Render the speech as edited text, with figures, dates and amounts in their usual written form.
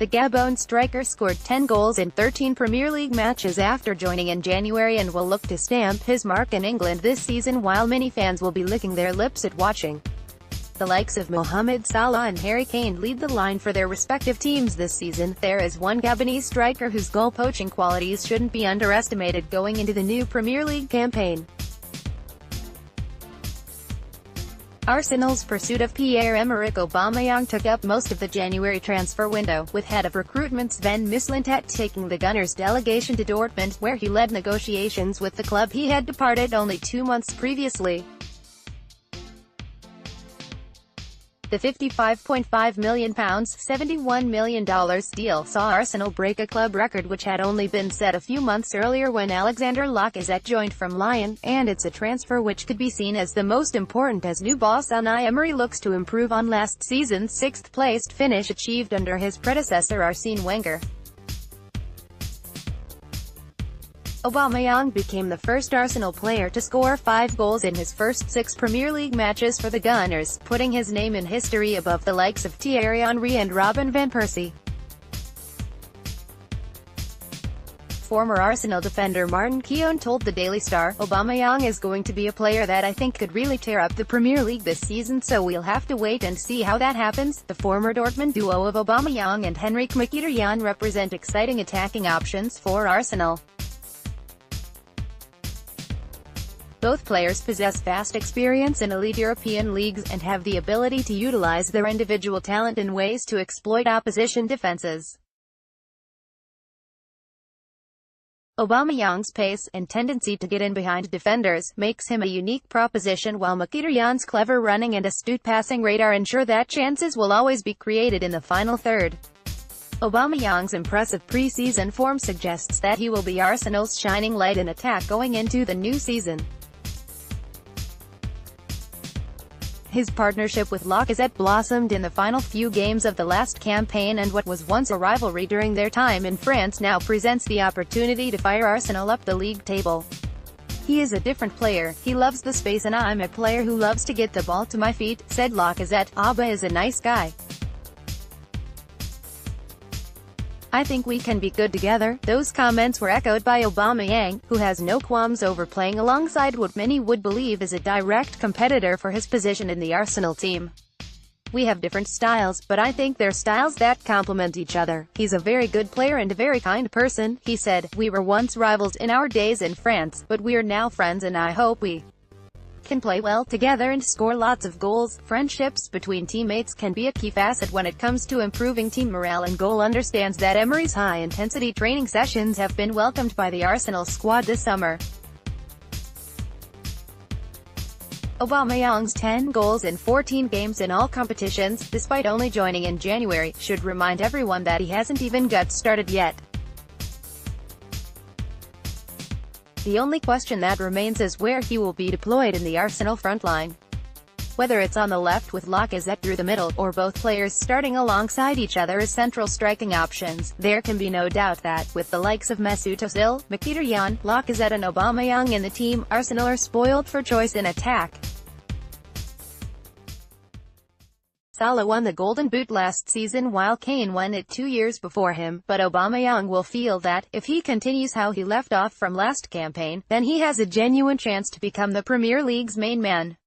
The Gabon striker scored 10 goals in 13 Premier League matches after joining in January and will look to stamp his mark in England this season, while many fans will be licking their lips at watching the likes of Mohamed, Salah and Harry Kane lead the line for their respective teams this season. There is one Gabonese striker whose goal-poaching qualities shouldn't be underestimated going into the new Premier League campaign. Arsenal's pursuit of Pierre-Emerick Aubameyang took up most of the January transfer window, with head of recruitment Sven Mislintat taking the Gunners' delegation to Dortmund, where he led negotiations with the club he had departed only 2 months previously. The £55.5 million $71 million deal saw Arsenal break a club record which had only been set a few months earlier when Alexander Lacazette joined from Lyon, and it's a transfer which could be seen as the most important as new boss Unai Emery looks to improve on last season's sixth-placed finish achieved under his predecessor Arsene Wenger. Aubameyang became the first Arsenal player to score 5 goals in his first 6 Premier League matches for the Gunners, putting his name in history above the likes of Thierry Henry and Robin van Persie. Former Arsenal defender Martin Keown told the Daily Star, "Aubameyang is going to be a player that I think could really tear up the Premier League this season, so we'll have to wait and see how that happens." The former Dortmund duo of Aubameyang and Henrik Mkhitaryan represent exciting attacking options for Arsenal. Both players possess vast experience in elite European leagues, and have the ability to utilize their individual talent in ways to exploit opposition defenses. Aubameyang's pace, and tendency to get in behind defenders, makes him a unique proposition, while Mkhitaryan's clever running and astute passing radar ensure that chances will always be created in the final third. Aubameyang's impressive pre-season form suggests that he will be Arsenal's shining light in attack going into the new season. His partnership with Lacazette blossomed in the final few games of the last campaign, and what was once a rivalry during their time in France now presents the opportunity to fire Arsenal up the league table. "He is a different player, he loves the space and I'm a player who loves to get the ball to my feet," said Lacazette. "Auba is a nice guy. I think we can be good together." Those comments were echoed by Aubameyang, who has no qualms over playing alongside what many would believe is a direct competitor for his position in the Arsenal team. "We have different styles, but I think they're styles that complement each other. He's a very good player and a very kind person," he said. "We were once rivals in our days in France, but we're now friends and I hope we can play well together and score lots of goals." Friendships between teammates can be a key facet when it comes to improving team morale, and Goal understands that Emery's high-intensity training sessions have been welcomed by the Arsenal squad this summer. Aubameyang's 10 goals in 14 games in all competitions, despite only joining in January, should remind everyone that he hasn't even got started yet. The only question that remains is where he will be deployed in the Arsenal frontline. Whether it's on the left with Lacazette through the middle, or both players starting alongside each other as central striking options, there can be no doubt that, with the likes of Mesut Ozil, Mkhitaryan, Lacazette and Aubameyang in the team, Arsenal are spoiled for choice in attack. Salah won the Golden Boot last season while Kane won it 2 years before him, but Aubameyang will feel that, if he continues how he left off from last campaign, then he has a genuine chance to become the Premier League's main man.